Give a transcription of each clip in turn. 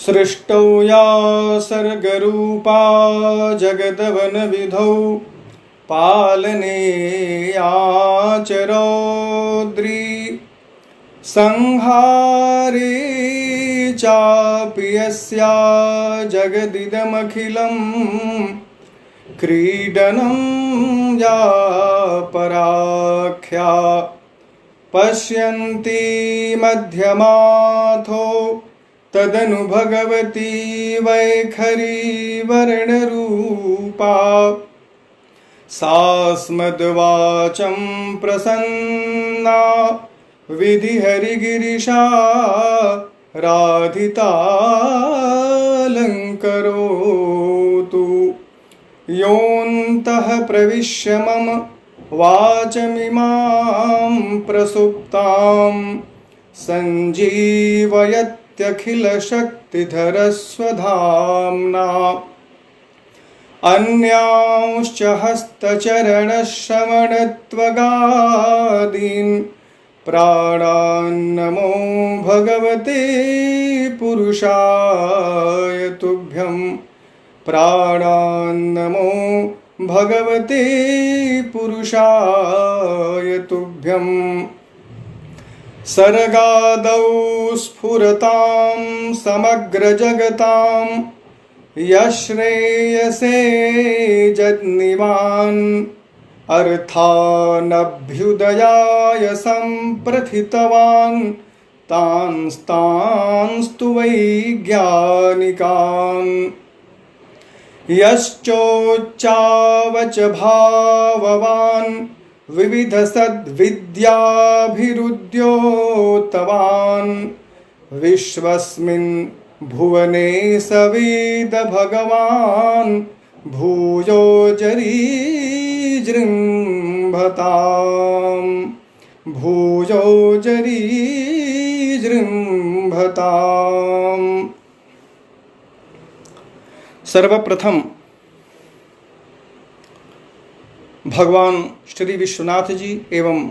सृष्टौ या सर्गरूपा जगदवनविधौ पालने या च रौद्री संहारे चापि यस्या जगदिदमखिलं क्रीडनं या पराख्या पश्यन्ति मध्यमाथो तदनु भगवती वैखरी वर्णरूपा सास्मद्वाचं प्रसन्ना विधिहरिगिरिशा राधितालङ्करोतु योऽन्तः प्रविश्य मम वाचमिमां प्रसुप्तां सञ्जीवयत्यखिलशक्तिधरस्वधाम्ना अन्यांश्च हस्तचरणश्रवणत्वगादीन् प्राणान्नमो भगवते पुरुषाय तुभ्यं प्राणान्नमो भगवते पुरुषाय तुभ्यं सर्गादौ स्फुरतां समग्रजगतां यश्रेयसे जन्निवान् अर्थानभ्युदयाय सम्प्रथितवान् तांस्तु वैज्ञानिकान् यश्चोच्चावच भाववान् विविधसद्विद्याभिरुद्योतवान् विश्वस्मिन् भुवने सवेद भगवान् भूयो जरीजृम्भताम् भूयो जरीजृम्भताम्। सर्वप्रथम भगवान श्री विश्वनाथ जी एवं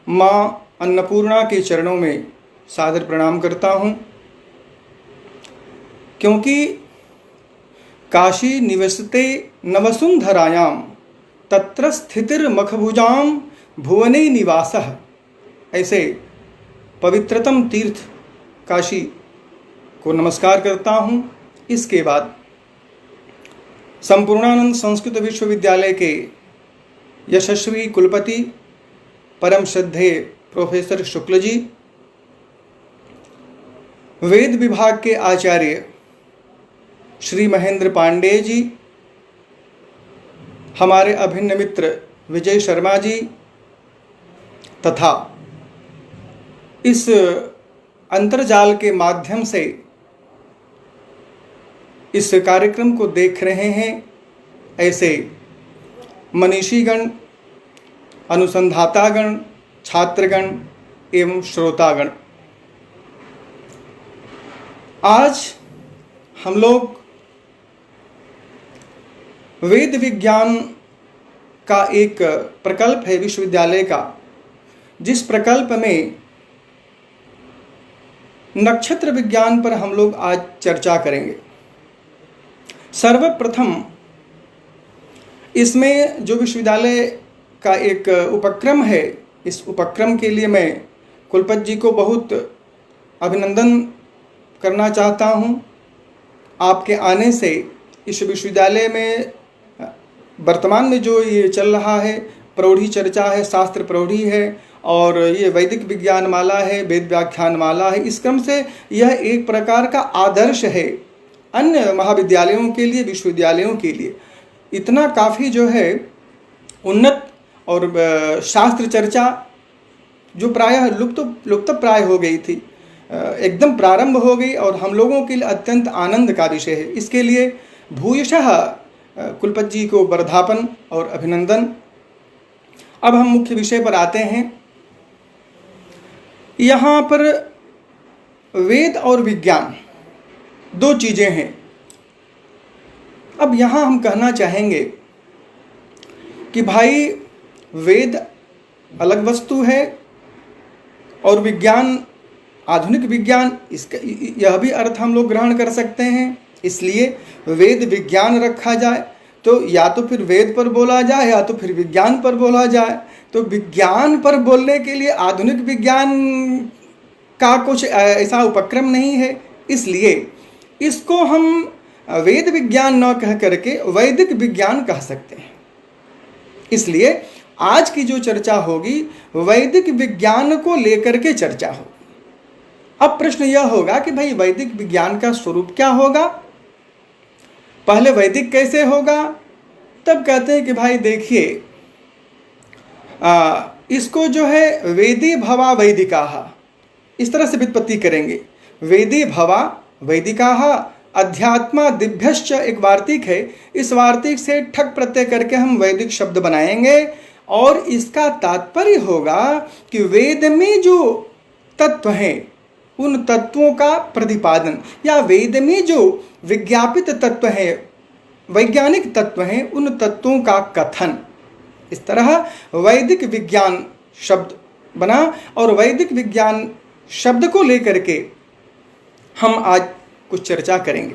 माँ अन्नपूर्णा के चरणों में सादर प्रणाम करता हूँ, क्योंकि काशी निवसते नवसुंधरायां तत्र स्थितिर्मखभुजां भुवने निवासः, ऐसे पवित्रतम तीर्थ काशी को नमस्कार करता हूँ। इसके बाद संपूर्णानंद संस्कृत विश्वविद्यालय के यशस्वी कुलपति परम श्रद्धेय प्रोफेसर शुक्ल जी, वेद विभाग के आचार्य श्री महेंद्र पांडे जी, हमारे अभिन्न मित्र विजय शर्मा जी तथा इस अंतर्जाल के माध्यम से इस कार्यक्रम को देख रहे हैं ऐसे मनीषीगण, अनुसंधातागण, छात्रगण एवं श्रोतागण, आज हम लोग वेद विज्ञान का एक प्रकल्प है विश्वविद्यालय का, जिस प्रकल्प में नक्षत्र विज्ञान पर हम लोग आज चर्चा करेंगे। सर्वप्रथम इसमें जो विश्वविद्यालय का एक उपक्रम है, इस उपक्रम के लिए मैं कुलपति जी को बहुत अभिनंदन करना चाहता हूँ। आपके आने से इस विश्वविद्यालय में वर्तमान में जो ये चल रहा है, प्रौढ़ी चर्चा है, शास्त्र प्रौढ़ी है और ये वैदिक विज्ञान माला है, वेद व्याख्यान माला है, इस क्रम से यह एक प्रकार का आदर्श है अन्य महाविद्यालयों के लिए, विश्वविद्यालयों के लिए। इतना काफ़ी जो है उन्नत और शास्त्र चर्चा जो प्रायः लुप्त प्राय हो गई थी, एकदम प्रारंभ हो गई और हम लोगों के लिए अत्यंत आनंद का विषय है। इसके लिए भूयशः कुलपति जी को वर्धापन और अभिनंदन। अब हम मुख्य विषय पर आते हैं। यहाँ पर वेद और विज्ञान दो चीज़ें हैं। अब यहाँ हम कहना चाहेंगे कि भाई वेद अलग वस्तु है और विज्ञान आधुनिक विज्ञान, इसका यह भी अर्थ हम लोग ग्रहण कर सकते हैं। इसलिए वेद विज्ञान रखा जाए, तो या तो फिर वेद पर बोला जाए या तो फिर विज्ञान पर बोला जाए। तो विज्ञान पर बोलने के लिए आधुनिक विज्ञान का कुछ ऐसा उपक्रम नहीं है, इसलिए इसको हम वेद विज्ञान न कह करके वैदिक विज्ञान कह सकते हैं। इसलिए आज की जो चर्चा होगी वैदिक विज्ञान को लेकर के चर्चा होगी। अब प्रश्न यह होगा कि भाई वैदिक विज्ञान का स्वरूप क्या होगा, पहले वैदिक कैसे होगा? तब कहते हैं कि भाई देखिए, इसको जो है वेदी भवा वैदिकाः, इस तरह से व्युत्पत्ति करेंगे। वेदी भवा वैदिकाः अध्यात्मा दिभ्यश्च, एक वार्तिक है, इस वार्तिक से ठक प्रत्यय करके हम वैदिक शब्द बनाएंगे और इसका तात्पर्य होगा कि वेद में जो तत्व हैं उन तत्वों का प्रतिपादन, या वेद में जो विज्ञापित तत्व हैं, वैज्ञानिक तत्व हैं, उन तत्वों का कथन। इस तरह वैदिक विज्ञान शब्द बना और वैदिक विज्ञान शब्द को लेकर के हम आज कुछ चर्चा करेंगे।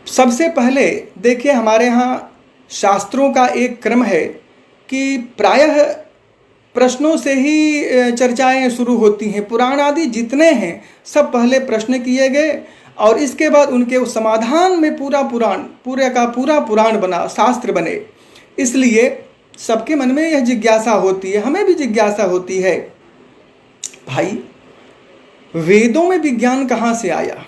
सबसे पहले देखिए, हमारे यहाँ शास्त्रों का एक क्रम है कि प्रायः प्रश्नों से ही चर्चाएं शुरू होती हैं। पुराण आदि जितने हैं सब पहले प्रश्न किए गए और इसके बाद उनके उस समाधान में पूरा पुराण बना, शास्त्र बने। इसलिए सबके मन में यह जिज्ञासा होती है, हमें भी जिज्ञासा होती है, भाई वेदों में विज्ञान कहाँ से आया,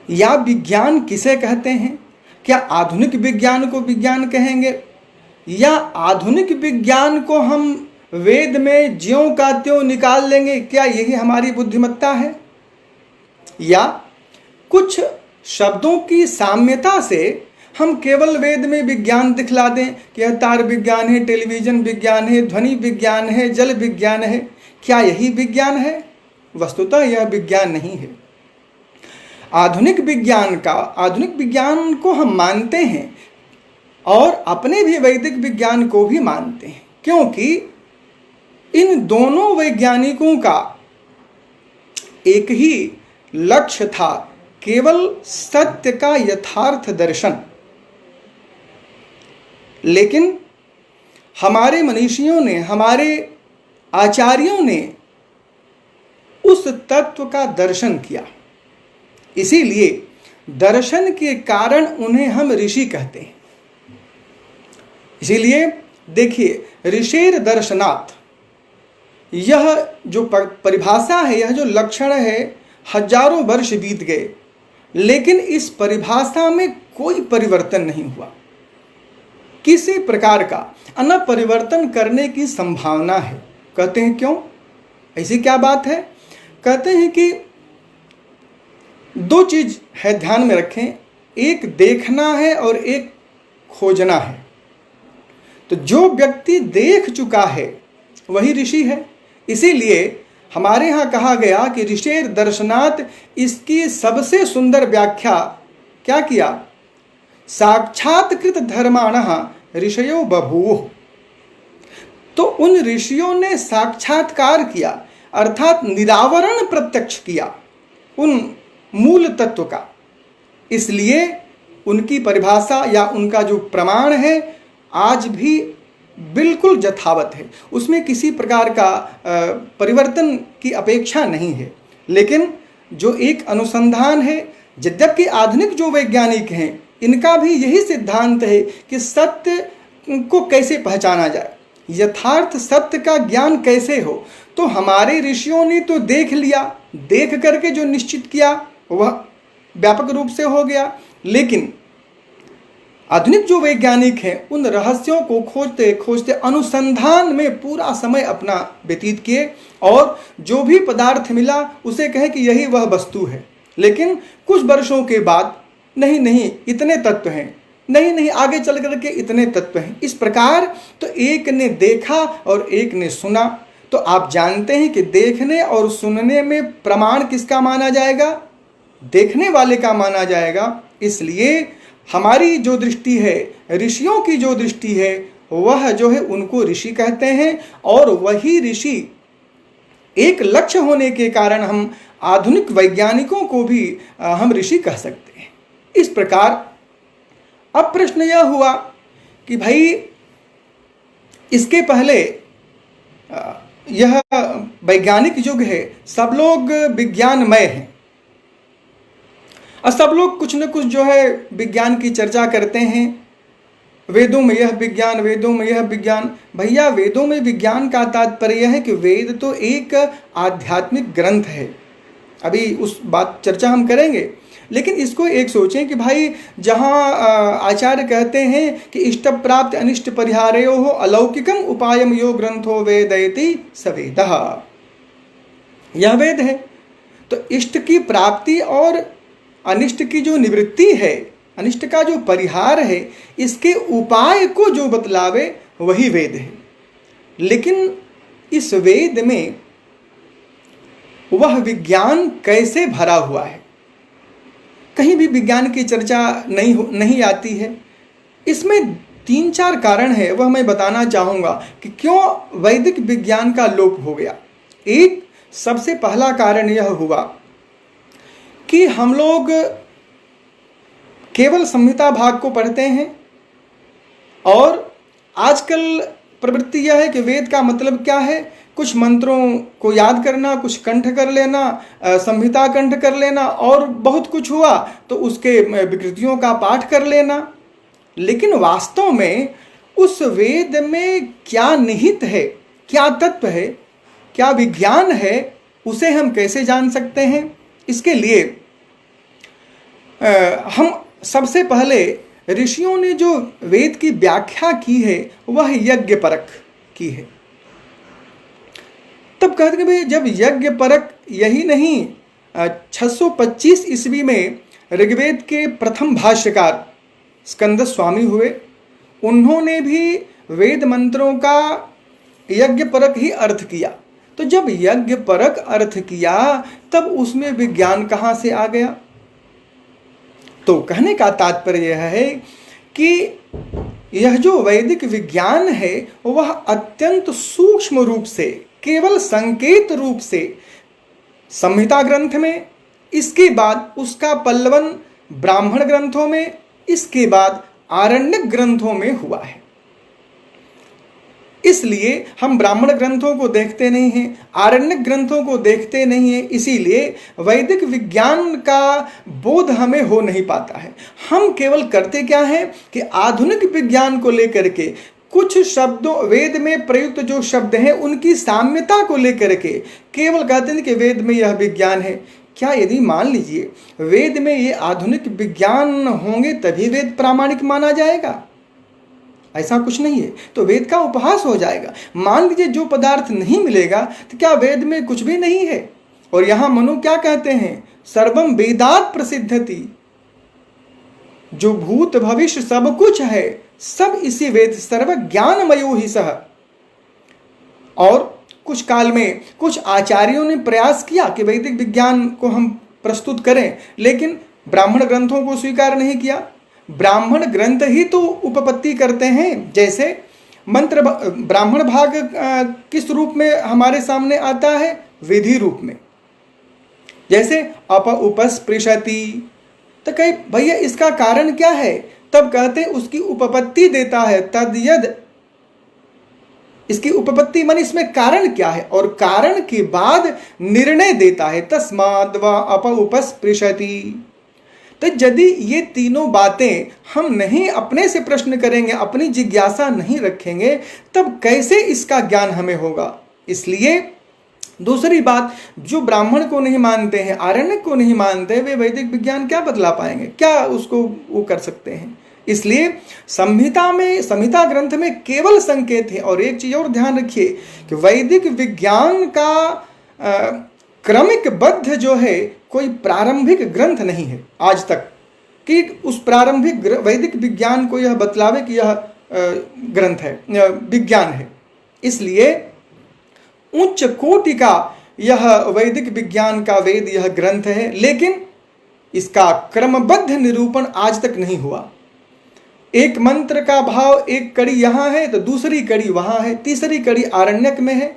या विज्ञान किसे कहते हैं? क्या आधुनिक विज्ञान को विज्ञान कहेंगे, या आधुनिक विज्ञान को हम वेद में ज्यों का त्यों निकाल लेंगे? क्या यही हमारी बुद्धिमत्ता है? या कुछ शब्दों की साम्यता से हम केवल वेद में विज्ञान दिखला दें कि यह तार विज्ञान है, टेलीविजन विज्ञान है, ध्वनि विज्ञान है, जल विज्ञान है? क्या यही विज्ञान है? वस्तुतः यह विज्ञान नहीं है। आधुनिक विज्ञान को हम मानते हैं और अपने भी वैदिक विज्ञान को भी मानते हैं, क्योंकि इन दोनों वैज्ञानिकों का एक ही लक्ष्य था, केवल सत्य का यथार्थ दर्शन। लेकिन हमारे मनीषियों ने, हमारे आचार्यों ने उस तत्व का दर्शन किया, इसीलिए दर्शन के कारण उन्हें हम ऋषि कहते हैं। इसीलिए देखिए, ऋषिर दर्शनात्, यह जो परिभाषा है, यह जो लक्षण है, हजारों वर्ष बीत गए लेकिन इस परिभाषा में कोई परिवर्तन नहीं हुआ, किसी प्रकार का न परिवर्तन करने की संभावना है। कहते हैं क्यों? ऐसी क्या बात है? कहते हैं कि दो चीज है, ध्यान में रखें, एक देखना है और एक खोजना है। तो जो व्यक्ति देख चुका है वही ऋषि है। इसीलिए हमारे यहाँ कहा गया कि ऋषेर दर्शनात्, इसकी सबसे सुंदर व्याख्या क्या किया? साक्षात्कृत धर्माणः ऋषयो बभूव। तो उन ऋषियों ने साक्षात्कार किया, अर्थात निरावरण प्रत्यक्ष किया उन मूल तत्व का। इसलिए उनकी परिभाषा या उनका जो प्रमाण है आज भी बिल्कुल यथावत है, उसमें किसी प्रकार का परिवर्तन की अपेक्षा नहीं है। लेकिन जो एक अनुसंधान है, यद्यपि आधुनिक जो वैज्ञानिक हैं इनका भी यही सिद्धांत है कि सत्य को कैसे पहचाना जाए, यथार्थ सत्य का ज्ञान कैसे हो। तो हमारे ऋषियों ने तो देख लिया, देख करके जो निश्चित किया वह व्यापक रूप से हो गया। लेकिन आधुनिक जो वैज्ञानिक हैं उन रहस्यों को खोजते खोजते अनुसंधान में पूरा समय अपना व्यतीत किए और जो भी पदार्थ मिला उसे कहे कि यही वह वस्तु है। लेकिन कुछ वर्षों के बाद नहीं इतने तत्व हैं, नहीं आगे चल करके इतने तत्व हैं। इस प्रकार तो एक ने देखा और एक ने सुना। तो आप जानते हैं कि देखने और सुनने में प्रमाण किसका माना जाएगा? देखने वाले का माना जाएगा। इसलिए हमारी जो दृष्टि है, ऋषियों की जो दृष्टि है, वह जो है उनको ऋषि कहते हैं और वही ऋषि एक लक्ष्य होने के कारण हम आधुनिक वैज्ञानिकों को भी हम ऋषि कह सकते हैं। इस प्रकार अब प्रश्न यह हुआ कि भाई इसके पहले यह वैज्ञानिक युग है, सब लोग विज्ञानमय हैं और सब लोग कुछ न कुछ जो है विज्ञान की चर्चा करते हैं। वेदों में यह विज्ञान, वेदों में यह विज्ञान। भैया वेदों में विज्ञान का तात्पर्य है कि वेद तो एक आध्यात्मिक ग्रंथ है, अभी उस बात चर्चा हम करेंगे। लेकिन इसको एक सोचें कि भाई जहाँ आचार्य कहते हैं कि इष्ट प्राप्त अनिष्ट परिहारयो हो अलौकिकम उपायम यो ग्रंथो वेदयति स वेदः, यह वेद है। तो इष्ट की प्राप्ति और अनिष्ट की जो निवृत्ति है, अनिष्ट का जो परिहार है, इसके उपाय को जो बतलावे वही वेद है। लेकिन इस वेद में वह विज्ञान कैसे भरा हुआ है, कहीं भी विज्ञान की चर्चा नहीं आती है। इसमें 3-4 कारण है, वह मैं बताना चाहूँगा कि क्यों वैदिक विज्ञान का लोप हो गया। एक सबसे पहला कारण यह हुआ कि हम लोग केवल संहिता भाग को पढ़ते हैं और आजकल प्रवृत्ति यह है कि वेद का मतलब क्या है, कुछ मंत्रों को याद करना, कुछ कंठ कर लेना, संहिता कंठ कर लेना और बहुत कुछ हुआ तो उसके विकृतियों का पाठ कर लेना। लेकिन वास्तव में उस वेद में क्या निहित है, क्या तत्व है, क्या विज्ञान है, उसे हम कैसे जान सकते हैं। इसके लिए हम सबसे पहले ऋषियों ने जो वेद की व्याख्या की है वह यज्ञ परक की है। तब कहते हैं भाई जब यज्ञ परक यही नहीं, 625 ईस्वी में ऋग्वेद के प्रथम भाष्यकार स्कंद स्वामी हुए, उन्होंने भी वेद मंत्रों का यज्ञ परक ही अर्थ किया। तो जब यज्ञ परक अर्थ किया तब उसमें विज्ञान कहाँ से आ गया। तो कहने का तात्पर्य यह है कि यह जो वैदिक विज्ञान है वह अत्यंत सूक्ष्म रूप से, केवल संकेत रूप से संहिता ग्रंथ में, इसके बाद उसका पल्लवन ब्राह्मण ग्रंथों में, इसके बाद आरण्यक ग्रंथों में हुआ है। इसलिए हम ब्राह्मण ग्रंथों को देखते नहीं हैं, आरण्यक ग्रंथों को देखते नहीं हैं, इसीलिए वैदिक विज्ञान का बोध हमें हो नहीं पाता है। हम केवल करते क्या है कि आधुनिक विज्ञान को लेकर के कुछ शब्दों, वेद में प्रयुक्त जो शब्द हैं उनकी साम्यता को लेकर के केवल कहते हैं कि वेद में यह विज्ञान है। क्या यदि मान लीजिए वेद में ये आधुनिक विज्ञान होंगे तभी वेद प्रामाणिक माना जाएगा? ऐसा कुछ नहीं है, तो वेद का उपहास हो जाएगा। मान लीजिए जो पदार्थ नहीं मिलेगा तो क्या वेद में कुछ भी नहीं है? और यहाँ मनु क्या कहते हैं, सर्वम वेदात् प्रसिद्धति, जो भूत भविष्य सब कुछ है सब इसी वेद, सर्व ज्ञानमयो ही सह। और कुछ काल में कुछ आचार्यों ने प्रयास किया कि वैदिक विज्ञान को हम प्रस्तुत करें, लेकिन ब्राह्मण ग्रंथों को स्वीकार नहीं किया। ब्राह्मण ग्रंथ ही तो उपपत्ति करते हैं। जैसे मंत्र ब्राह्मण भाग किस रूप में हमारे सामने आता है? विधि रूप में। जैसे अप उपस्पृशति, तो कहीं भैया इसका कारण क्या है? तब कहते हैं उसकी उपपत्ति देता है तद यद, इसकी उपपत्ति मन इसमें कारण क्या है, और कारण के बाद निर्णय देता है तस्माद् वा अप उपस्पृशति। तो यदि ये तीनों बातें हम नहीं अपने से प्रश्न करेंगे, अपनी जिज्ञासा नहीं रखेंगे, तब कैसे इसका ज्ञान हमें होगा। इसलिए दूसरी बात, जो ब्राह्मण को नहीं मानते हैं, आरण्यक को नहीं मानते, वे वैदिक विज्ञान क्या बतला पाएंगे, क्या उसको वो कर सकते हैं। इसलिए संहिता ग्रंथ में केवल संकेत है। और एक चीज और ध्यान रखिए कि वैदिक विज्ञान का क्रमिक बद्ध जो है कोई प्रारंभिक ग्रंथ नहीं है आज तक कि उस प्रारंभिक वैदिक विज्ञान को यह बतलावे कि यह ग्रंथ है, विज्ञान है। इसलिए उच्च कोटि का यह वैदिक विज्ञान का वेद यह ग्रंथ है, लेकिन इसका क्रमबद्ध निरूपण आज तक नहीं हुआ। एक मंत्र का भाव एक कड़ी यहाँ है तो दूसरी कड़ी वहाँ है, तीसरी कड़ी आरण्यक में है।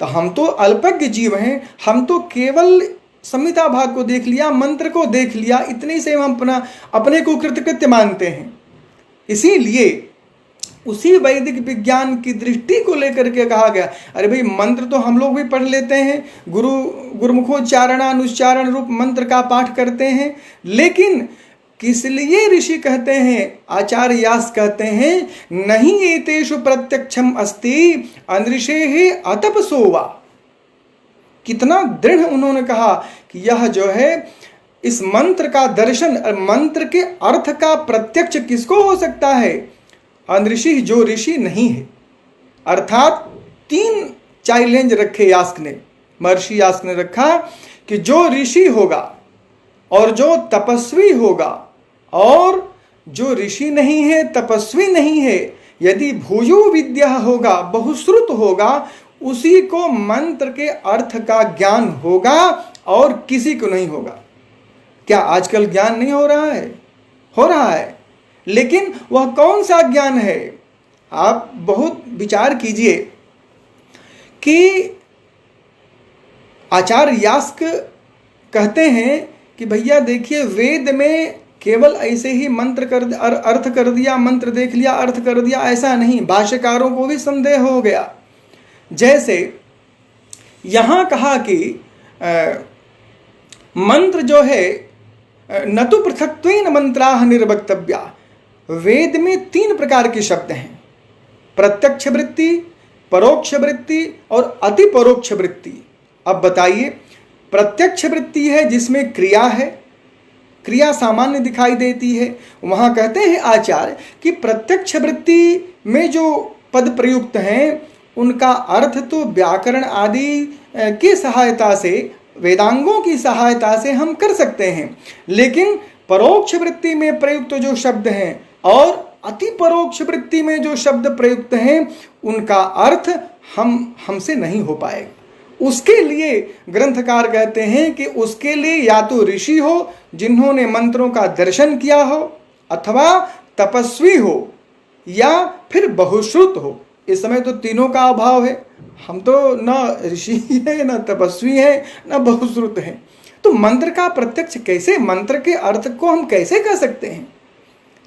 तो हम तो अल्पज्ञ जीव हैं, हम तो केवल संहिता भाग को देख लिया, मंत्र को देख लिया, इतने से हम अपने को कृतकृत्य मानते हैं। इसीलिए उसी वैदिक विज्ञान की दृष्टि को लेकर के कहा गया, अरे भाई मंत्र तो हम लोग भी पढ़ लेते हैं, गुरुमुखोच्चारण अनुच्चारण रूप मंत्र का पाठ करते हैं, लेकिन किस लिए ऋषि कहते हैं, आचार्य व्यास कहते हैं, नहीं एतेषु प्रत्यक्षम अस्ति अनृषेः अतपसोवा। कितना दृढ़ उन्होंने कहा कि यह जो है इस मंत्र का दर्शन, मंत्र के अर्थ का प्रत्यक्ष किसको हो सकता है, अनऋषि, जो ऋषि नहीं है। अर्थात 3 चैलेंज रखे यास्क ने, महर्षि यास्क ने रखा कि जो ऋषि होगा और जो तपस्वी होगा और जो ऋषि नहीं है, तपस्वी नहीं है, यदि भूयो विद्या होगा, बहुश्रुत होगा, उसी को मंत्र के अर्थ का ज्ञान होगा और किसी को नहीं होगा। क्या आजकल ज्ञान नहीं हो रहा है? हो रहा है, लेकिन वह कौन सा ज्ञान है? आप बहुत विचार कीजिए कि आचार्य यास्क कहते हैं कि भैया देखिए, वेद में केवल ऐसे ही मंत्र अर्थ कर दिया, मंत्र देख लिया, अर्थ कर दिया, ऐसा नहीं। भाष्यकारों को भी संदेह हो गया। जैसे यहां कहा कि मंत्र जो है न तो पृथक्त्वेन मंत्राः निर्वक्तव्या। वेद में 3 प्रकार के शब्द हैं, प्रत्यक्ष वृत्ति, परोक्ष वृत्ति और अति परोक्ष वृत्ति। अब बताइए, प्रत्यक्ष वृत्ति है जिसमें क्रिया है, क्रिया सामान्य दिखाई देती है। वहां कहते हैं आचार्य कि प्रत्यक्ष वृत्ति में जो पद प्रयुक्त हैं उनका अर्थ तो व्याकरण आदि की सहायता से, वेदांगों की सहायता से हम कर सकते हैं, लेकिन परोक्ष वृत्ति में प्रयुक्त जो शब्द हैं और अति परोक्ष वृत्ति में जो शब्द प्रयुक्त हैं उनका अर्थ हमसे नहीं हो पाएगा। उसके लिए ग्रंथकार कहते हैं कि उसके लिए या तो ऋषि हो जिन्होंने मंत्रों का दर्शन किया हो, अथवा तपस्वी हो, या फिर बहुश्रुत हो। इस समय तो तीनों का अभाव है, हम तो न ऋषि है, न तपस्वी है, न बहुश्रुत है। तो मंत्र का प्रत्यक्ष कैसे, मंत्र के अर्थ को हम कैसे कर सकते हैं?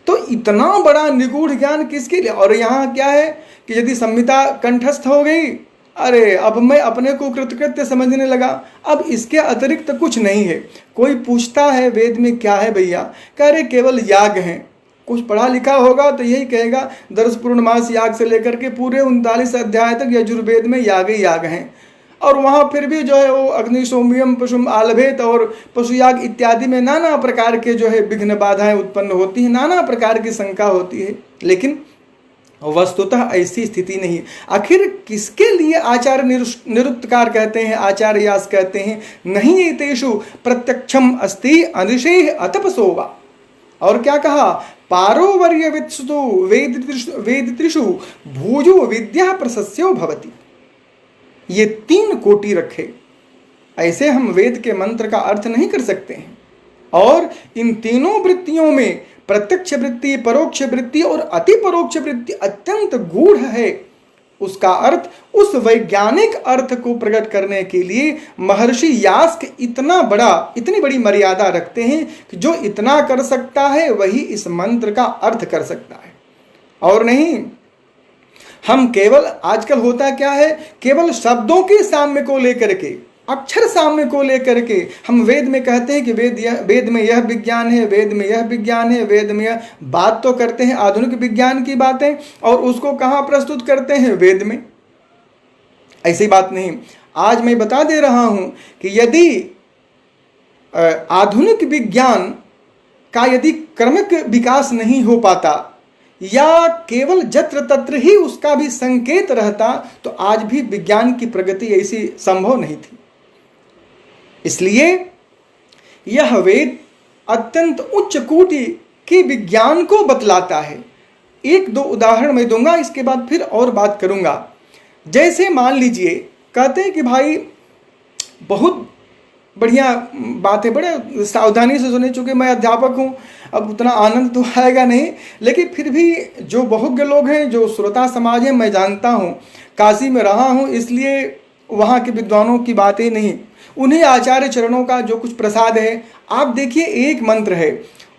तो इतना बड़ा निगूढ़ ज्ञान किसके लिए? और यहाँ क्या है कि यदि संहिता कंठस्थ हो गई, अरे अब मैं अपने को कृतकृत्य समझने लगा, अब इसके अतिरिक्त कुछ नहीं है। कोई पूछता है वेद में क्या है भैया, कह रहे केवल याग हैं। कुछ पढ़ा लिखा होगा तो यही कहेगा दर्श पूर्णमास याग से लेकर के पूरे 39 अध्याय तक यजुर्वेद में याग ही याग हैं। और वहाँ फिर भी जो है वो अग्नि सोम्यम पशुम आलभेत और पशुयाग इत्यादि में नाना प्रकार के जो है विघ्न बाधाएं उत्पन्न होती हैं, नाना प्रकार की शंका होती है, लेकिन वस्तुतः ऐसी स्थिति नहीं है। आखिर किसके लिए आचार्य निरुक्तकार कहते हैं, आचार्य व्यास कहते हैं, नहीं एतेषु प्रत्यक्षम अस्ति अनिशेः अतपसोवा। और क्या कहा, पारोवर्य वित्सुतो वेदित्रिषु भूजो विद्या प्रशस्यो भवति। ये 3 कोटि रखे, ऐसे हम वेद के मंत्र का अर्थ नहीं कर सकते हैं। और इन तीनों वृत्तियों में प्रत्यक्ष वृत्ति, परोक्ष वृत्ति और अति परोक्ष वृत्ति अत्यंत गूढ़ है। उसका अर्थ, उस वैज्ञानिक अर्थ को प्रकट करने के लिए महर्षि यास्क इतनी बड़ी मर्यादा रखते हैं कि जो इतना कर सकता है वही इस मंत्र का अर्थ कर सकता है, और नहीं हम केवल, आजकल होता क्या है, केवल शब्दों के साम्य को लेकर के, अक्षर साम्य को लेकर के हम वेद में कहते हैं कि वेद में यह विज्ञान है, वेद में यह विज्ञान है, वेद में यह बात तो करते हैं आधुनिक विज्ञान की बातें, और उसको कहाँ प्रस्तुत करते हैं, वेद में। ऐसी बात नहीं। आज मैं बता दे रहा हूं कि यदि आधुनिक विज्ञान का यदि क्रमिक विकास नहीं हो पाता या केवल जत्र तत्र ही उसका भी संकेत रहता तो आज भी विज्ञान की प्रगति ऐसी संभव नहीं थी। इसलिए यह वेद अत्यंत उच्च कोटि के विज्ञान को बतलाता है। 1-2 उदाहरण मैं दूंगा, इसके बाद फिर और बात करूंगा। जैसे मान लीजिए, कहते हैं कि भाई बहुत बढ़िया बात है, बड़े सावधानी से सुने, चूंकि मैं अध्यापक हूँ, अब उतना आनंद तो आएगा नहीं, लेकिन फिर भी जो बहुज्ञ लोग हैं, जो श्रोता समाज है, मैं जानता हूँ, काशी में रहा हूँ, इसलिए वहाँ के विद्वानों की बातें नहीं, उन्हीं आचार्य चरणों का जो कुछ प्रसाद है। आप देखिए, एक मंत्र है,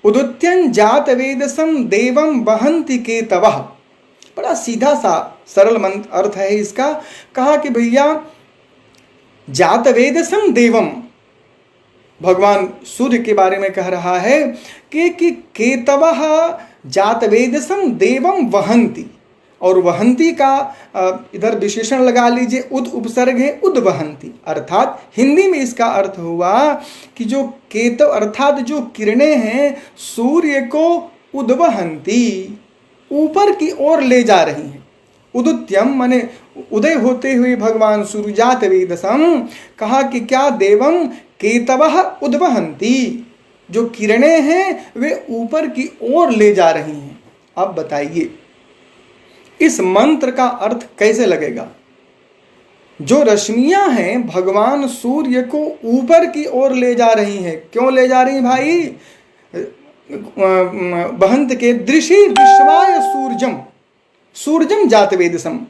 उदुत्यं जात वेदसम देवम वहंति केतवः। बड़ा सीधा सा सरल मंत्र अर्थ है इसका। कहा कि भैया जात वेदसम देवम, भगवान सूर्य के बारे में कह रहा है कि केतवः जात वेदसम देवम वहंती, और वहंती का इधर विशेषण लगा लीजिए, उद उपसर्ग है, उद वहंती, अर्थात हिंदी में इसका अर्थ हुआ कि जो केतव अर्थात जो किरणें हैं सूर्य को उद्वहंती, ऊपर की ओर ले जा रही हैं। उदुत्यम माने उदय होते हुए भगवान सूर्य, जात वेदसम कहा कि क्या देवम केतवः उद्वहंती, जो किरणें हैं वे ऊपर की ओर ले जा रही हैं। अब बताइए इस मंत्र का अर्थ कैसे लगेगा? जो रश्मियां हैं भगवान सूर्य को ऊपर की ओर ले जा रही हैं। क्यों ले जा रही भाई? बहंत के दृशे विश्वाय सूर्यम, सूर्यम जात वेदसम,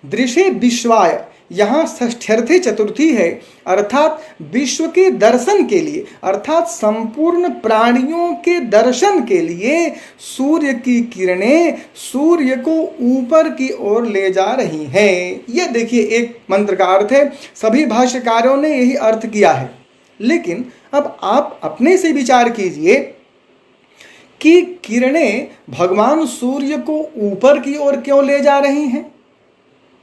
दृशे विश्वाय, यहाँ षष्ठ्यर्थी चतुर्थी है, अर्थात विश्व के दर्शन के लिए, अर्थात संपूर्ण प्राणियों के दर्शन के लिए सूर्य की किरणें सूर्य को ऊपर की ओर ले जा रही हैं। यह देखिए एक मंत्र का अर्थ है। सभी भाष्यकारों ने यही अर्थ किया है। लेकिन अब आप अपने से विचार कीजिए कि किरणें भगवान सूर्य को ऊपर की ओर क्यों ले जा रही हैं?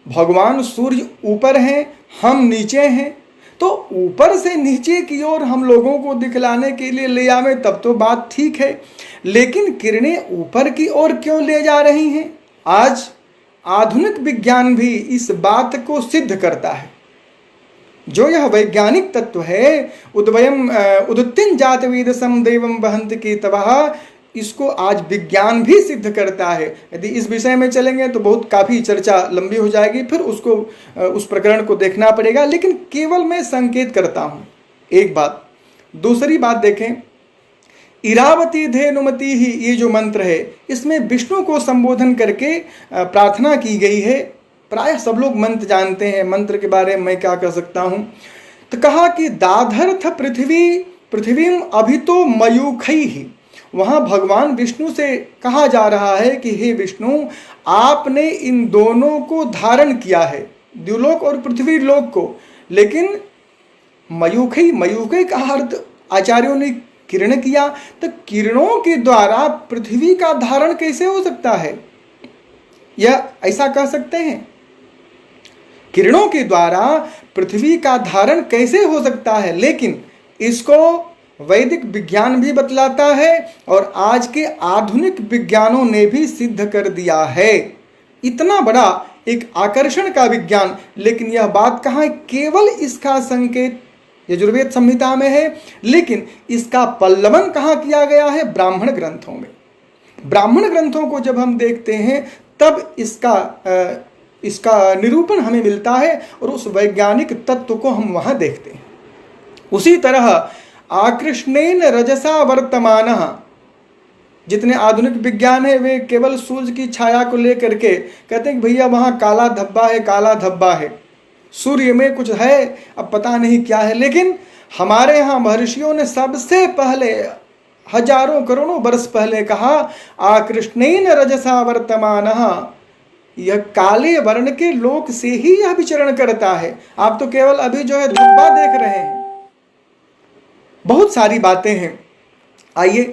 भगवान सूर्य ऊपर हैं, हम नीचे हैं, तो ऊपर से नीचे की ओर हम लोगों को दिखलाने के लिए ले आवे तब तो बात ठीक है, लेकिन किरणें ऊपर की ओर क्यों ले जा रही हैं? आज आधुनिक विज्ञान भी इस बात को सिद्ध करता है। जो यह वैज्ञानिक तत्व है उदुत्यं जात वेदसम देवम वहंति केतवः, इसको आज विज्ञान भी सिद्ध करता है। यदि इस विषय में चलेंगे तो बहुत काफ़ी चर्चा लंबी हो जाएगी, फिर उसको उस प्रकरण को देखना पड़ेगा। लेकिन केवल मैं संकेत करता हूँ एक बात। दूसरी बात देखें, इरावती धेनुमती ही, ये जो मंत्र है इसमें विष्णु को संबोधन करके प्रार्थना की गई है। प्रायः सब लोग मंत्र जानते हैं, मंत्र के बारे में मैं क्या कर सकता हूँ। तो कहा कि दाधर्थ पृथ्वीम अभितो मयूखई ही, वहाँ भगवान विष्णु से कहा जा रहा है कि हे विष्णु, आपने इन दोनों को धारण किया है, द्युलोक और पृथ्वी लोक को। लेकिन मयूखई का अर्थ आचार्यों ने किरण किया, तो किरणों के द्वारा पृथ्वी का धारण कैसे हो सकता है? यह ऐसा कह सकते हैं, किरणों के द्वारा पृथ्वी का धारण कैसे हो सकता है? लेकिन इसको वैदिक विज्ञान भी बतलाता है और आज के आधुनिक विज्ञानों ने भी सिद्ध कर दिया है। इतना बड़ा एक आकर्षण का विज्ञान, लेकिन यह बात कहाँ है? केवल इसका संकेत यजुर्वेद संहिता में है, लेकिन इसका पल्लवन कहाँ किया गया है? ब्राह्मण ग्रंथों में। ब्राह्मण ग्रंथों को जब हम देखते हैं तब इसका निरूपण हमें मिलता है और उस वैज्ञानिक तत्व को हम वहाँ देखते हैं। उसी तरह आकृष्णेन रजसा वर्तमानः, जितने आधुनिक विज्ञान है वे केवल सूर्य की छाया को लेकर के कहते हैं कि भैया वहाँ काला धब्बा है, काला धब्बा है, सूर्य में कुछ है, अब पता नहीं क्या है। लेकिन हमारे यहाँ महर्षियों ने सबसे पहले हजारों करोड़ों वर्ष पहले कहा आकृष्णेन रजसा वर्तमानः, यह काले वर्ण के लोक से ही यह विचरण करता है। आप तो केवल अभी जो है धब्बा देख रहे हैं। बहुत सारी बातें हैं। आइए,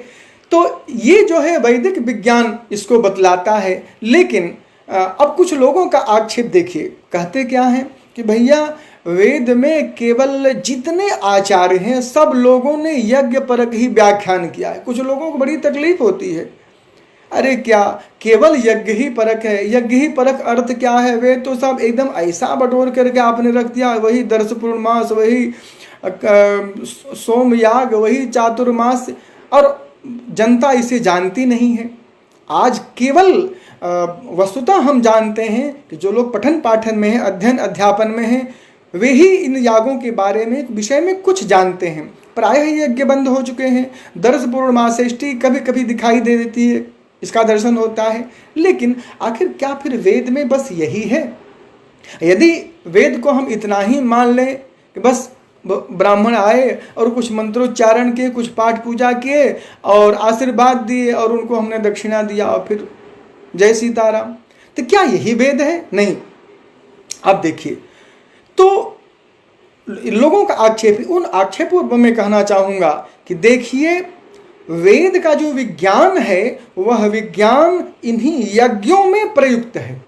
तो ये जो है वैदिक विज्ञान इसको बतलाता है। लेकिन अब कुछ लोगों का आक्षेप देखिए, कहते क्या हैं कि भैया वेद में केवल जितने आचार्य हैं सब लोगों ने यज्ञ परक ही व्याख्यान किया है। कुछ लोगों को बड़ी तकलीफ होती है, अरे क्या केवल यज्ञ ही परक है? यज्ञ ही परक अर्थ क्या है? वे तो सब एकदम ऐसा बटोर करके आपने रख दिया, वही दर्श पूर्णमास, वही सोमयाग, वही चातुर्मास, और जनता इसे जानती नहीं है। आज केवल वस्तुतः हम जानते हैं कि जो लोग पठन पाठन में हैं, अध्ययन अध्यापन में हैं, वे ही इन यागों के बारे में विषय में कुछ जानते हैं। प्रायः यज्ञ बंद हो चुके हैं। दर्श पूर्णमासेष्टि कभी कभी दिखाई दे देती है, इसका दर्शन होता है। लेकिन आखिर क्या फिर वेद में बस यही है? यदि वेद को हम इतना ही मान लें कि बस ब्राह्मण आए और कुछ मंत्रोच्चारण किए, कुछ पाठ पूजा किए और आशीर्वाद दिए और उनको हमने दक्षिणा दिया और फिर जय सीताराम, तो क्या यही वेद है? नहीं। अब देखिए, तो लोगों का आक्षेप, उन आक्षेपों पर मैं कहना चाहूंगा कि देखिए, वेद का जो विज्ञान है वह विज्ञान इन्हीं यज्ञों में प्रयुक्त है।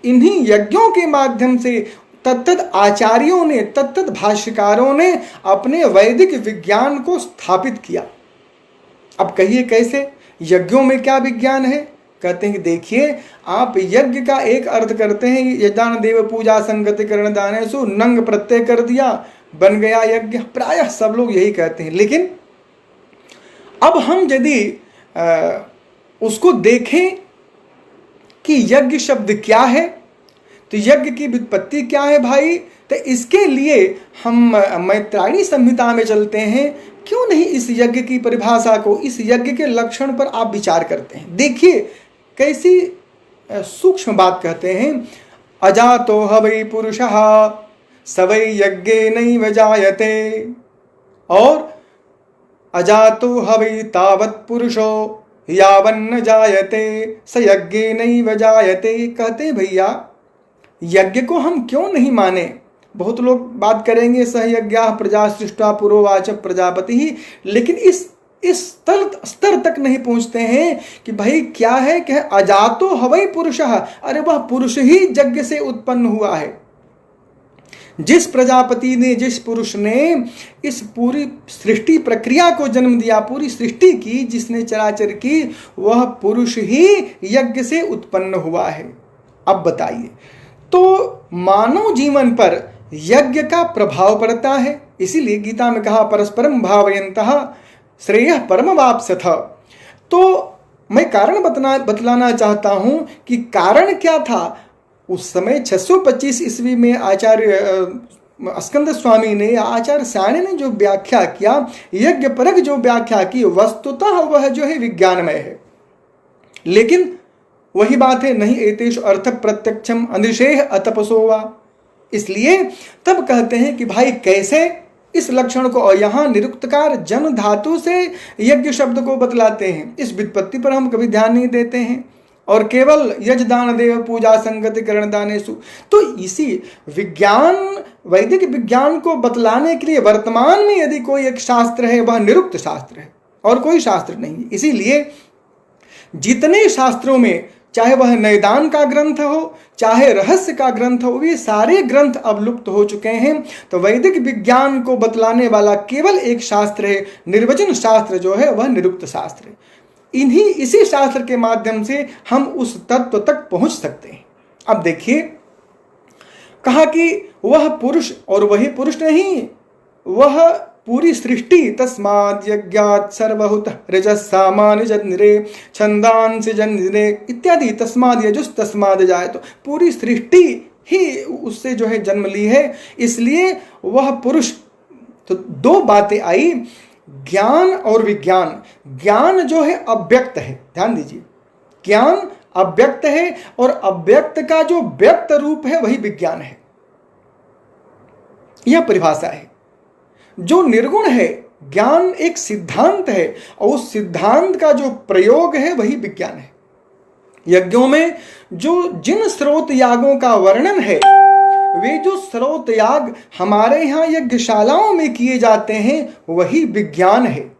इन्हीं यज्ञों के माध्यम से तत्त आचार्यों ने, तत्त भाष्यकारों ने अपने वैदिक विज्ञान को स्थापित किया। अब कहिए कैसे? यज्ञों में क्या विज्ञान है? कहते हैं कि देखिए, आप यज्ञ का एक अर्थ करते हैं यज्ञान देव पूजा संगति करण दानेषु, नंग प्रत्यय कर दिया, बन गया यज्ञ। प्रायः सब लोग यही कहते हैं। लेकिन अब हम यदि उसको देखें कि यज्ञ शब्द क्या है, तो यज्ञ की व्युत्पत्ति क्या है भाई, तो इसके लिए हम मैत्रायणी संहिता में चलते हैं। क्यों नहीं इस यज्ञ की परिभाषा को, इस यज्ञ के लक्षण पर आप विचार करते हैं। देखिए कैसी सूक्ष्म बात कहते हैं। अजातो हवै पुरुषः स वै यज्ञेनैव जायते, और अजातो हवै तावत् पुरुषो यावन्न जायते स यज्ञेनैव जायते। कहते भैया, यज्ञ को हम क्यों नहीं माने? बहुत लोग बात करेंगे सहयज्ञा प्रजा सृष्टा पुरोवाच प्रजापति ही, लेकिन इस स्तर तक नहीं पहुंचते हैं कि भाई क्या है कि अजातो हवै पुरुषः, अरे वह पुरुष ही यज्ञ से उत्पन्न हुआ है। जिस प्रजापति ने, जिस पुरुष ने इस पूरी सृष्टि प्रक्रिया को जन्म दिया, पूरी सृष्टि की, जिसने चराचर की, वह पुरुष ही यज्ञ से उत्पन्न हुआ है। अब बताइए, तो मानव जीवन पर यज्ञ का प्रभाव पड़ता है। इसीलिए गीता में कहा परस्परम भावयन्तः श्रेयः परमवाप्स्यथ। तो मैं कारण बतलाना चाहता हूं कि कारण क्या था। उस समय 625 ईस्वी में आचार्य स्कंद स्वामी ने या आचार्य सायण ने जो व्याख्या किया, यज्ञ परक जो व्याख्या की, वस्तुतः वह जो है विज्ञानमय है। लेकिन वही बात है, नहीं एतेषु अर्थ प्रत्यक्षम अनिशेह अतपसोवा। इसलिए तब कहते हैं कि भाई कैसे इस लक्षण को, और यहाँ निरुक्तकार जन धातु से यज्ञ शब्द को बतलाते हैं। इस व्युत्पत्ति पर हम कभी ध्यान नहीं देते हैं और केवल यजदान देव पूजा संगति करण दानेषु। तो इसी विज्ञान, वैदिक विज्ञान को बतलाने के लिए वर्तमान में यदि कोई एक शास्त्र है, वह निरुक्त शास्त्र है और कोई शास्त्र नहीं। इसीलिए जितने शास्त्रों में, चाहे वह नैदान का ग्रंथ हो, चाहे रहस्य का ग्रंथ हो, वे सारे ग्रंथ अब लुप्त हो चुके हैं। तो वैदिक विज्ञान को बतलाने वाला केवल एक शास्त्र है, निर्वचन शास्त्र जो है वह निरुक्त शास्त्र है। इसी शास्त्र के माध्यम से हम उस तत्व तक पहुंच सकते हैं। अब देखिए, कहा कि वह पुरुष, और वही पुरुष नहीं, वह पूरी सृष्टि, तस्माद् यज्ञात् सर्वहुत रजस्सामानि जन्निरे छंदांसि जन्निरे इत्यादि, तस्माद् यजुस् तस्माद् जायतो, पूरी सृष्टि ही उससे जो है जन्म ली है, इसलिए वह पुरुष। तो दो बातें आई, ज्ञान और विज्ञान। ज्ञान जो है अव्यक्त है, ध्यान दीजिए, ज्ञान अव्यक्त है और अव्यक्त का जो व्यक्त रूप है वही विज्ञान है। यह परिभाषा है। जो निर्गुण है, ज्ञान एक सिद्धांत है और उस सिद्धांत का जो प्रयोग है वही विज्ञान है। यज्ञों में जो जिन स्रोत यागों का वर्णन है, वे जो स्रोत याग हमारे यहाँ यज्ञशालाओं में किए जाते हैं वही विज्ञान है।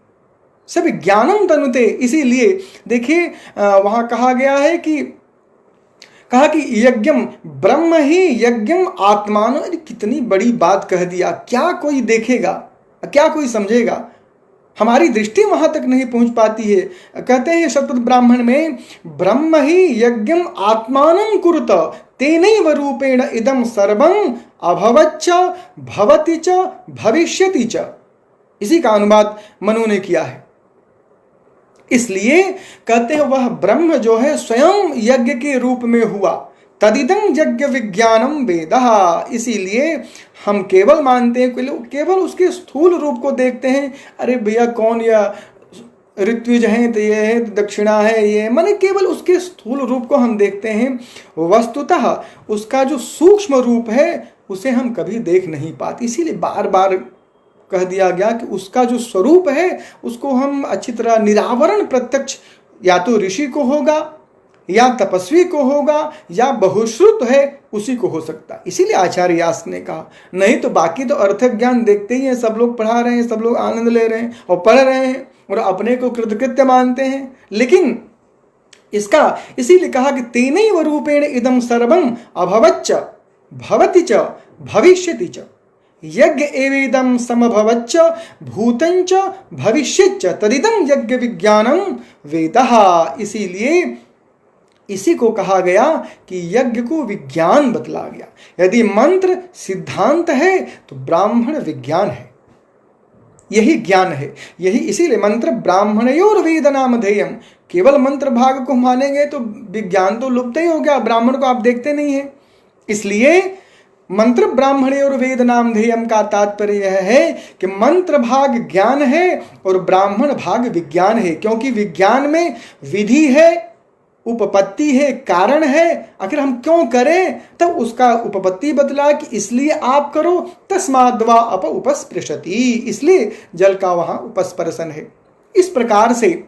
सब ज्ञानम तनुते। इसीलिए देखिए, वहां कहा गया है कि यज्ञम ब्रह्म ही यज्ञम आत्मानो। कितनी बड़ी बात कह दिया। क्या कोई देखेगा, क्या कोई समझेगा? हमारी दृष्टि वहां तक नहीं पहुंच पाती है। कहते हैं शतपथ ब्राह्मण में, ब्रह्म ही यज्ञम आत्मानं कुरुत तेनैव रूपेण इदम सर्वं अभवच्च भवति च भविष्यति च। इसी का अनुवाद मनु ने किया है। इसलिए कहते हैं वह ब्रह्म जो है स्वयं यज्ञ के रूप में हुआ। तदिदं यज्ञ विज्ञानम वेदः। इसीलिए हम केवल मानते हैं, केवल उसके स्थूल रूप को देखते हैं। अरे भैया, कौन यह ऋत्विज हैं तो ये है, तो दक्षिणा है ये, माने केवल उसके स्थूल रूप को हम देखते हैं, वस्तुतः उसका जो सूक्ष्म रूप है उसे हम कभी देख नहीं पाते। इसीलिए बार बार कह दिया गया कि उसका जो स्वरूप है उसको हम अच्छी तरह निरावरण प्रत्यक्ष या तो ऋषि को होगा या तपस्वी को होगा या बहुश्रुत है उसी को हो सकता है। इसीलिए आचार्य व्यास ने कहा, नहीं तो बाकी तो अर्थ ज्ञान देखते ही हैं, सब लोग पढ़ा रहे हैं, सब लोग आनंद ले रहे हैं और पढ़ रहे हैं और अपने को कृतकृत्य मानते हैं, लेकिन इसका इसीलिए कहा कि तेनैव रूपेण इदं सर्वं अभवच्च भवति च भविष्यति च यज्ञ एवेदं समभवच्च भूतञ्च भविष्यच्च तदिदं यज्ञ विज्ञानं वेदः। इसीलिए इसी को कहा गया कि यज्ञ को विज्ञान बतला गया। यदि मंत्र सिद्धांत है तो ब्राह्मण विज्ञान है, यही ज्ञान है, यही इसीलिए मंत्र ब्राह्मणयोर वेद नामधेयम। केवल मंत्र भाग को मानेंगे तो विज्ञान तो लुप्त ही हो गया, ब्राह्मण को आप देखते नहीं है। इसलिए मंत्र ब्राह्मणयोर वेद नामधेयम का तात्पर्य यह है कि मंत्र भाग ज्ञान है और ब्राह्मण भाग विज्ञान है, क्योंकि विज्ञान में विधि है, उपपत्ति है, कारण है। आखिर हम क्यों करें, तब उसका उपपत्ति बतला कि इसलिए आप करो, तस्माद्वा अप उपस्पृशति, इसलिए जल का वहां उपस्पर्शन है। इस प्रकार से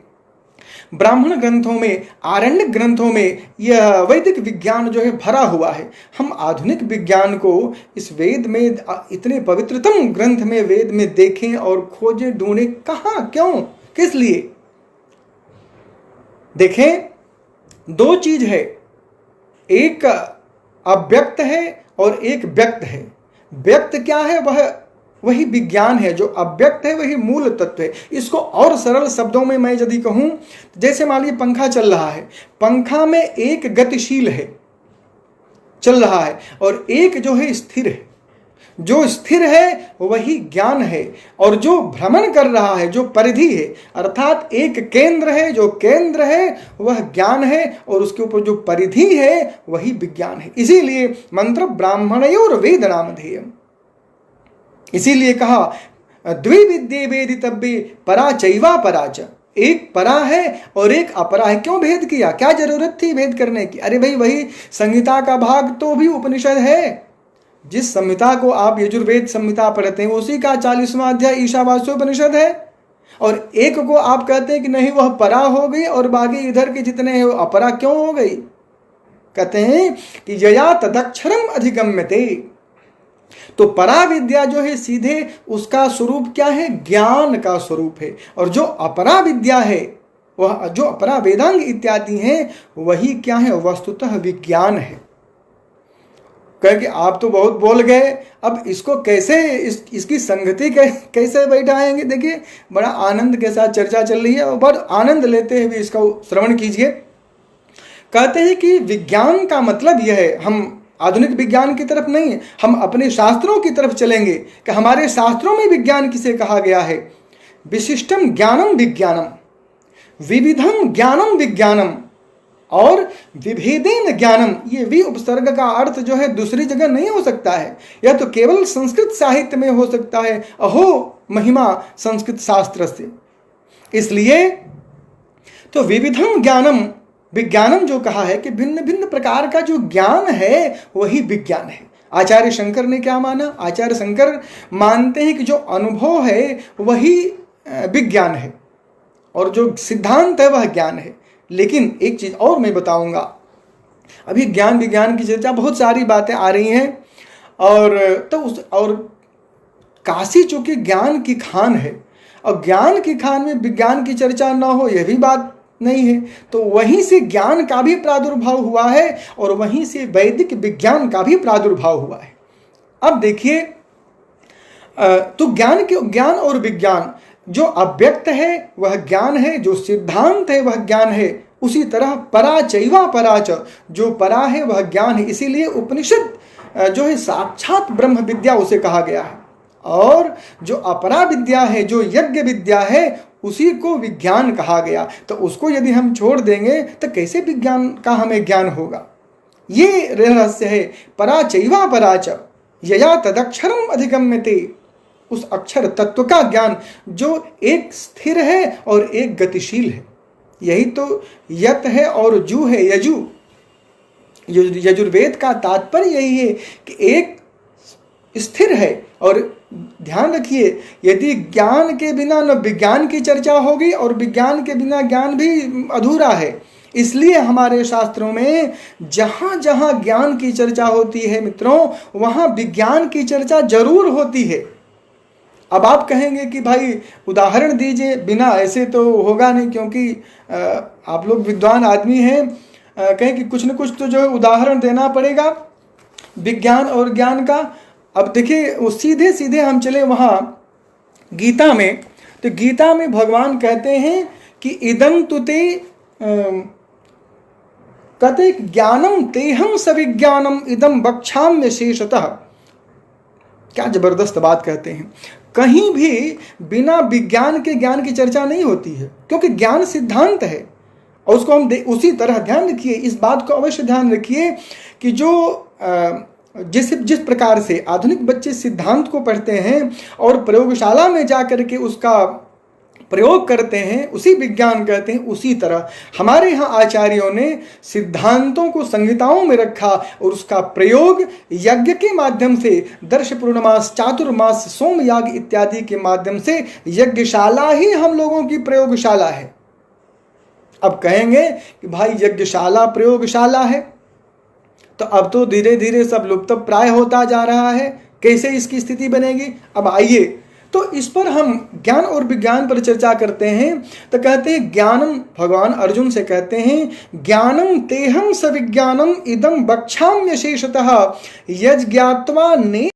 ब्राह्मण ग्रंथों में, आरण्यक ग्रंथों में यह वैदिक विज्ञान जो है भरा हुआ है। हम आधुनिक विज्ञान को इस वेद में, इतने पवित्रतम ग्रंथ में, वेद में देखें और खोजें, ढूंढें, कहाँ, क्यों, किस लिए। देखें, दो चीज है, एक अव्यक्त है और एक व्यक्त है। व्यक्त क्या है, वही विज्ञान है, जो अव्यक्त है वही मूल तत्व है। इसको और सरल शब्दों में मैं यदि कहूं, जैसे मान लीजिए पंखा चल रहा है, पंखा में एक गतिशील है, चल रहा है, और एक जो है स्थिर है। जो स्थिर है वही ज्ञान है, और जो भ्रमण कर रहा है, जो परिधि है, अर्थात एक केंद्र है, जो केंद्र है वह ज्ञान है, और उसके ऊपर जो परिधि है वही विज्ञान है। इसीलिए मंत्र ब्राह्मणयोर वेद नामधेयम्। इसीलिए कहा द्विविद्ये वेदितव्ये परा चैवा परा च, एक परा है और एक अपरा है। क्यों भेद किया, क्या जरूरत थी भेद करने की। अरे भाई, वही संहिता का भाग तो भी उपनिषद है। जिस संहिता को आप यजुर्वेद संहिता पढ़ते हैं उसी का 40वां अध्याय ईशावास्योपनिषद है, और एक को आप कहते हैं कि नहीं वह परा हो गई और बाकी इधर के जितने हैं वो अपरा क्यों हो गई। कहते हैं कि यया तदक्षरम अधिगम्यते, तो परा विद्या जो है सीधे उसका स्वरूप क्या है, ज्ञान का स्वरूप है, और जो अपरा विद्या है, वह जो अपरा वेदांग इत्यादि हैं वही क्या है, वस्तुतः विज्ञान है। कह कि आप तो बहुत बोल गए, अब इसको कैसे इसकी संगति कैसे बैठाएंगे। देखिए, बड़ा आनंद के साथ चर्चा चल रही है और बड़ा आनंद लेते हुए इसका श्रवण कीजिए। कहते हैं कि विज्ञान का मतलब यह है, हम आधुनिक विज्ञान की तरफ नहीं, हम अपने शास्त्रों की तरफ चलेंगे कि हमारे शास्त्रों में विज्ञान किसे कहा गया है। विशिष्टम ज्ञानम विज्ञानम, विविधम ज्ञानम विज्ञानम और विभेदेन ज्ञानम। ये वि उपसर्ग का अर्थ जो है दूसरी जगह नहीं हो सकता है, यह तो केवल संस्कृत साहित्य में हो सकता है। अहो महिमा संस्कृत शास्त्र से। इसलिए तो विविधम ज्ञानम विज्ञानम जो कहा है कि भिन्न भिन्न प्रकार का जो ज्ञान है वही विज्ञान है। आचार्य शंकर ने क्या माना, आचार्य शंकर मानते हैं कि जो अनुभव है वही विज्ञान है और जो सिद्धांत है वह ज्ञान है। लेकिन एक चीज और मैं बताऊंगा, अभी ज्ञान विज्ञान की चर्चा बहुत सारी बातें आ रही हैं, और काशी चूंकि ज्ञान की खान है, और ज्ञान की खान में विज्ञान की चर्चा ना हो यह भी बात नहीं है। तो वहीं से ज्ञान का भी प्रादुर्भाव हुआ है और वहीं से वैदिक विज्ञान का भी प्रादुर्भाव हुआ है। अब देखिए, तो ज्ञान और विज्ञान, जो अव्यक्त है वह ज्ञान है, जो सिद्धांत है वह ज्ञान है। उसी तरह परा चैवा पराच, जो परा है वह ज्ञान है। इसीलिए उपनिषद जो है साक्षात ब्रह्म विद्या उसे कहा गया है, और जो अपरा विद्या है, जो यज्ञ विद्या है, उसी को विज्ञान कहा गया। तो उसको यदि हम छोड़ देंगे तो कैसे विज्ञान का हमें ज्ञान होगा। ये रहस्य है। परा चैवा पराच यया तदक्षरम अधिगम्यते, उस अक्षर तत्व का ज्ञान जो एक स्थिर है और एक गतिशील है। यही तो यत है और जू है, यजु। यजुर्वेद का तात्पर्य यही है कि एक स्थिर है। और ध्यान रखिए, यदि ज्ञान के बिना न विज्ञान की चर्चा होगी और विज्ञान के बिना ज्ञान भी अधूरा है। इसलिए हमारे शास्त्रों में जहाँ जहाँ ज्ञान की चर्चा होती है मित्रों, वहाँ विज्ञान की चर्चा जरूर होती है। अब आप कहेंगे कि भाई उदाहरण दीजिए, बिना ऐसे तो होगा नहीं, क्योंकि आप लोग विद्वान आदमी हैं, कहें कि कुछ न कुछ तो जो है उदाहरण देना पड़ेगा विज्ञान और ज्ञान का। अब देखिए, वो सीधे सीधे हम चले वहाँ गीता में, तो गीता में भगवान कहते हैं कि इदं तुते कते ज्ञानम तेहम सविज्ञानम इदम बक्षाम्य शेषतः। क्या जबरदस्त बात कहते हैं। कहीं भी बिना विज्ञान के ज्ञान की चर्चा नहीं होती है, क्योंकि ज्ञान सिद्धांत है और उसको हम उसी तरह ध्यान रखिए, इस बात को अवश्य ध्यान रखिए कि जो जिस प्रकार से आधुनिक बच्चे सिद्धांत को पढ़ते हैं और प्रयोगशाला में जा करके उसका प्रयोग करते हैं, उसी विज्ञान कहते हैं, उसी तरह हमारे यहाँ आचार्यों ने सिद्धांतों को संहिताओं में रखा और उसका प्रयोग यज्ञ के माध्यम से, दर्श पूर्णमास, चातुर्मास, सोमयाग इत्यादि के माध्यम से, यज्ञशाला ही हम लोगों की प्रयोगशाला है। अब कहेंगे कि भाई यज्ञशाला प्रयोगशाला है, तो अब तो धीरे धीरे सब लुप्त प्राय होता जा रहा है, कैसे इसकी स्थिति बनेगी। अब आइए, तो इस पर हम ज्ञान और विज्ञान पर चर्चा करते हैं। तो कहते हैं ज्ञानम, भगवान अर्जुन से कहते हैं ज्ञानम तेहम सविज्ञानम इदम बक्षाम्य शेषतः यज्ञात्वा ने